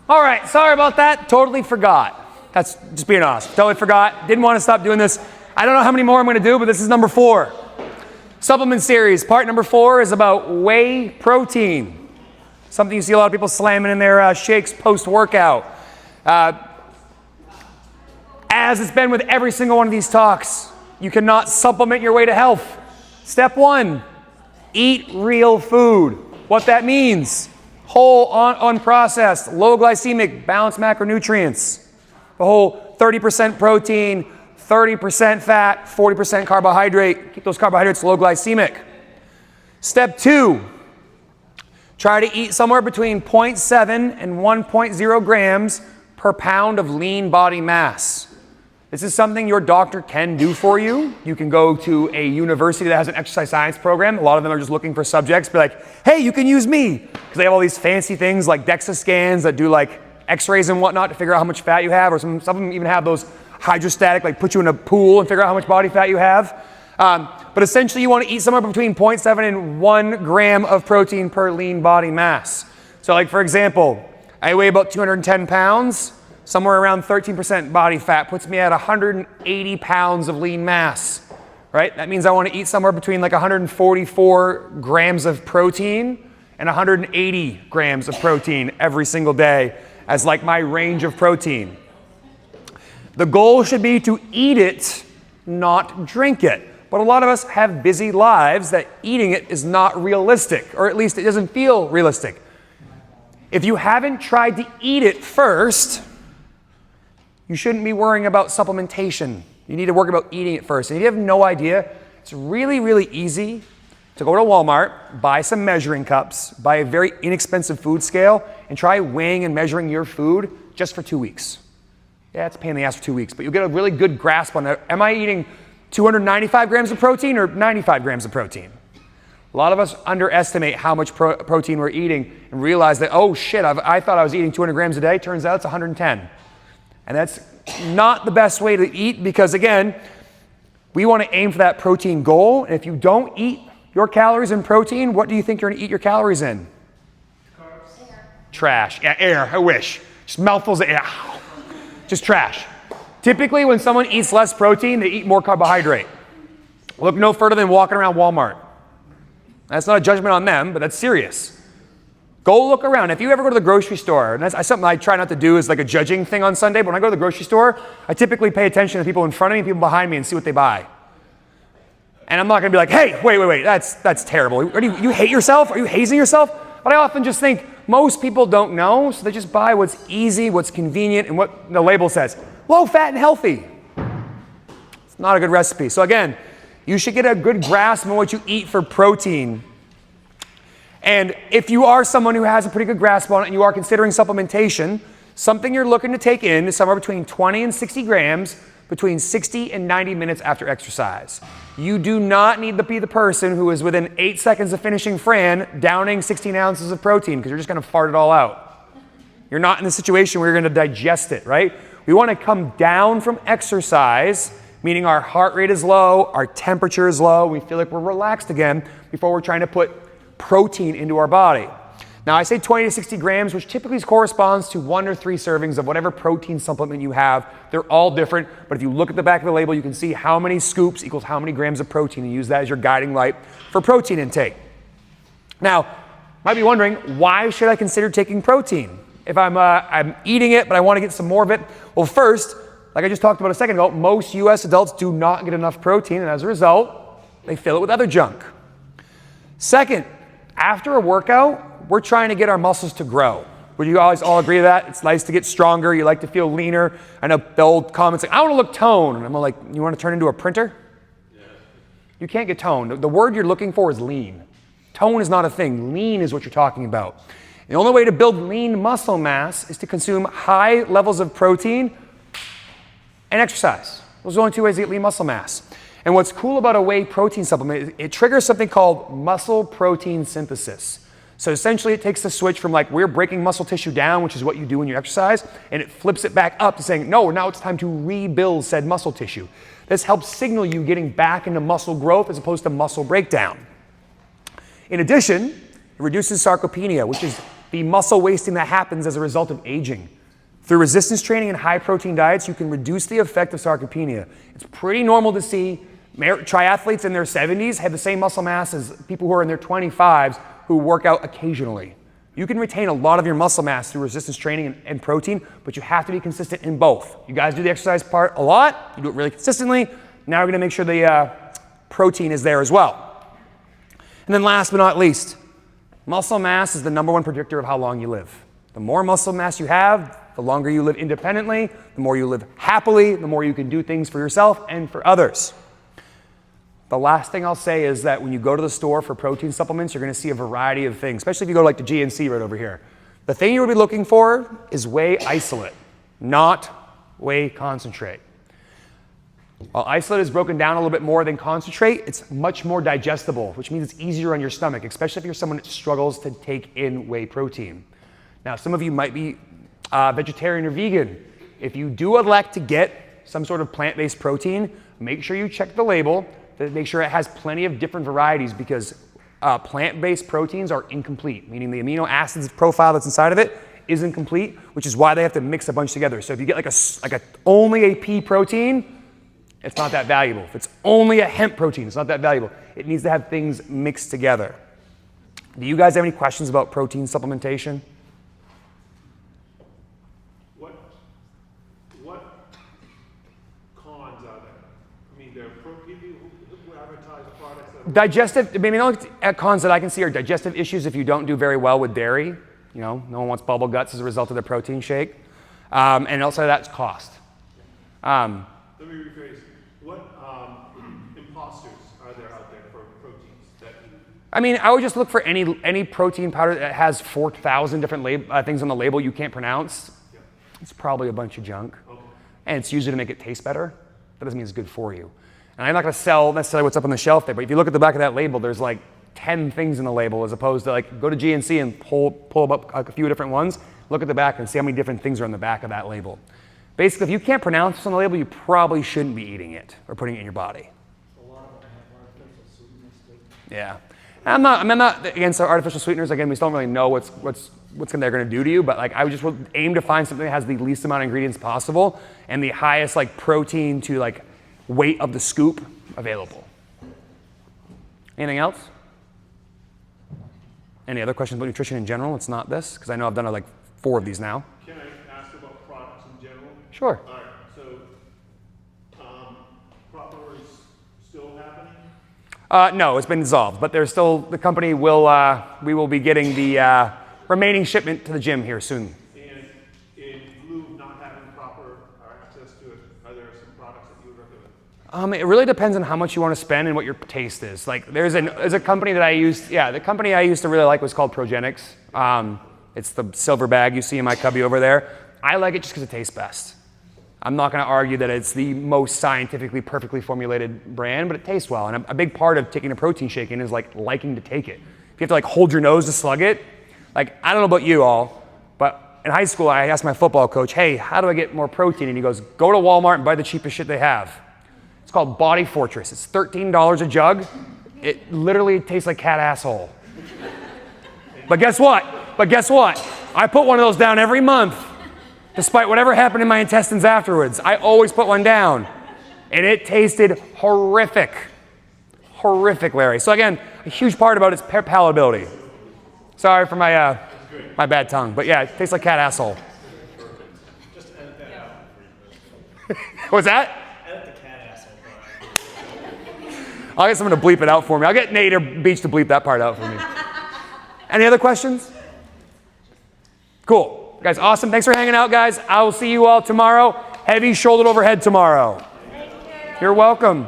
All right, sorry about that. Totally forgot. That's just being honest. Totally forgot. Didn't want to stop doing this. I don't know how many more I'm going to do, but this is number 4. Supplement series. Part number 4 is about whey protein. Something you see a lot of people slamming in their shakes post-workout. As it's been with every single one of these talks, you cannot supplement your way to health. Step 1, eat real food. What that means: whole, unprocessed, low glycemic, balanced macronutrients. The whole 30% protein, 30% fat, 40% carbohydrate. Keep those carbohydrates low glycemic. Step 2, try to eat somewhere between 0.7 and 1.0 grams per pound of lean body mass. This is something your doctor can do for you. You can go to a university that has an exercise science program. A lot of them are just looking for subjects. Be like, hey, you can use me. Because they have all these fancy things like DEXA scans that do like x-rays and whatnot to figure out how much fat you have. Or some of them even have those hydrostatic, like put you in a pool and figure out how much body fat you have. But essentially you want to eat somewhere between 0.7 and 1 gram of protein per lean body mass. So like for example, I weigh about 210 pounds. Somewhere around 13% body fat puts me at 180 pounds of lean mass, right? That means I want to eat somewhere between like 144 grams of protein and 180 grams of protein every single day as like my range of protein. The goal should be to eat it, not drink it. But a lot of us have busy lives that eating it is not realistic, or at least it doesn't feel realistic. If you haven't tried to eat it first, you shouldn't be worrying about supplementation. You need to worry about eating it first. And if you have no idea, it's really, really easy to go to Walmart, buy some measuring cups, buy a very inexpensive food scale, and try weighing and measuring your food just for 2 weeks. Yeah, it's a pain in the ass for 2 weeks, but you'll get a really good grasp on it. Am I eating 295 grams of protein or 95 grams of protein? A lot of us underestimate how much protein we're eating and realize that, oh shit, I thought I was eating 200 grams a day. Turns out it's 110. And that's not the best way to eat because, again, we want to aim for that protein goal. And if you don't eat your calories in protein, what do you think you're going to eat your calories in? Carbs. Air. Trash. Yeah, air. I wish. Just mouthfuls of air. Just trash. Typically, when someone eats less protein, they eat more carbohydrate. Look no further than walking around Walmart. That's not a judgment on them, but that's serious. Go look around. If you ever go to the grocery store, and that's something I try not to do is like a judging thing on Sunday, but when I go to the grocery store, I typically pay attention to people in front of me and people behind me and see what they buy. And I'm not going to be like, hey, wait, that's terrible. You hate yourself? Are you hazing yourself? But I often just think most people don't know, so they just buy what's easy, what's convenient, and what the label says. Low fat and healthy. It's not a good recipe. So again, you should get a good grasp on what you eat for protein. And if you are someone who has a pretty good grasp on it and you are considering supplementation, something you're looking to take in is somewhere between 20 and 60 grams between 60 and 90 minutes after exercise. You do not need to be the person who is within 8 seconds of finishing Fran downing 16 ounces of protein because you're just going to fart it all out. You're not in the situation where you're going to digest it, right? We want to come down from exercise, meaning our heart rate is low, our temperature is low, we feel like we're relaxed again before we're trying to put protein into our body. Now I say 20 to 60 grams, which typically corresponds to 1 or 3 servings of whatever protein supplement you have. They're all different, but if you look at the back of the label, you can see how many scoops equals how many grams of protein, and use that as your guiding light for protein intake. Now, you might be wondering, why should I consider taking protein? If I'm eating it, but I want to get some more of it. Well, first, like I just talked about a second ago, most US adults do not get enough protein, and as a result, they fill it with other junk. Second, after a workout, we're trying to get our muscles to grow. Would you guys all agree to that? It's nice to get stronger. You like to feel leaner. I know the old comments like, I want to look toned. And I'm like, you want to turn into a printer? Yeah. You can't get toned. The word you're looking for is lean. Tone is not a thing. Lean is what you're talking about. The only way to build lean muscle mass is to consume high levels of protein and exercise. Those are the only 2 ways to get lean muscle mass. And what's cool about a whey protein supplement is it triggers something called muscle protein synthesis. So essentially it takes the switch from like we're breaking muscle tissue down, which is what you do when you exercise, and it flips it back up to saying, no, now it's time to rebuild said muscle tissue. This helps signal you getting back into muscle growth as opposed to muscle breakdown. In addition, it reduces sarcopenia, which is the muscle wasting that happens as a result of aging. Through resistance training and high protein diets, you can reduce the effect of sarcopenia. It's pretty normal to see triathletes in their 70s have the same muscle mass as people who are in their 25s who work out occasionally. You can retain a lot of your muscle mass through resistance training and protein, but you have to be consistent in both. You guys do the exercise part a lot, you do it really consistently. Now we're gonna make sure the protein is there as well. And then last but not least, muscle mass is the #1 predictor of how long you live. The more muscle mass you have, the longer you live independently, the more you live happily, the more you can do things for yourself and for others. The last thing I'll say is that when you go to the store for protein supplements, you're gonna see a variety of things, especially if you go to like the GNC right over here. The thing you'll be looking for is whey isolate, not whey concentrate. While isolate is broken down a little bit more than concentrate, it's much more digestible, which means it's easier on your stomach, especially if you're someone that struggles to take in whey protein. Now, some of you might be vegetarian or vegan. If you do elect to get some sort of plant-based protein, make sure you check the label to make sure it has plenty of different varieties, because plant-based proteins are incomplete, meaning the amino acids profile that's inside of it isn't complete, which is why they have to mix a bunch together. So if you get only a pea protein, it's not that valuable. If it's only a hemp protein, it's not that valuable. It needs to have things mixed together. Do you guys have any questions about protein supplementation? What cons are there? I mean, there are people who advertise products that... Digestive, maybe the only cons that I can see are digestive issues if you don't do very well with dairy. You know, no one wants bubble guts as a result of the protein shake. And also that's cost. Let me rephrase. What imposters are there out there for proteins that you... I mean, I would just look for any protein powder that has 4,000 different things on the label you can't pronounce. Yeah. It's probably a bunch of junk. Okay. And it's usually to make it taste better. That doesn't mean it's good for you. And I'm not gonna sell necessarily what's up on the shelf there, but if you look at the back of that label, there's like 10 things in the label, as opposed to like go to GNC and pull up a few different ones, look at the back and see how many different things are on the back of that label. Basically, if you can't pronounce what's on the label, you probably shouldn't be eating it or putting it in your body. A lot of them have artificial sweeteners too. Yeah. I'm not against artificial sweeteners. Again, we still don't really know what they're going to do to you, but like I would aim to find something that has the least amount of ingredients possible and the highest like protein to like weight of the scoop available. Anything else? Any other questions about nutrition in general? It's not this, because I know I've done like 4 of these now. Can I ask about products in general? Sure. All right, so Proper is still happening? No, it's been dissolved, but there's still, the company will, we will be getting the remaining shipment to the gym here soon. And in lieu of not having proper access to it, are there some products that you would recommend? It really depends on how much you want to spend and what your taste is. Like there's a company that I used, the company I used to really like was called Progenics. It's the silver bag you see in my cubby over there. I like it just because it tastes best. I'm not going to argue that it's the most scientifically perfectly formulated brand, but it tastes well. And a big part of taking a protein shake in is like liking to take it. If you have to like hold your nose to slug it, like I don't know about you all, but in high school I asked my football coach, hey, how do I get more protein? And he goes, go to Walmart and buy the cheapest shit they have. It's called Body Fortress. It's $13 a jug. It literally tastes like cat asshole. But guess what? I put one of those down every month, despite whatever happened in my intestines afterwards. I always put one down. And it tasted horrific. Horrific, Larry. So again, a huge part about its palatability. Sorry for my my bad tongue, but yeah, it tastes like cat asshole. Just edit that out. What's that? Edit the cat asshole part. I'll get someone to bleep it out for me. I'll get Nate or Beach to bleep that part out for me. Any other questions? Cool. Guys, awesome. Thanks for hanging out, guys. I will see you all tomorrow. Heavy shouldered overhead tomorrow. You're welcome.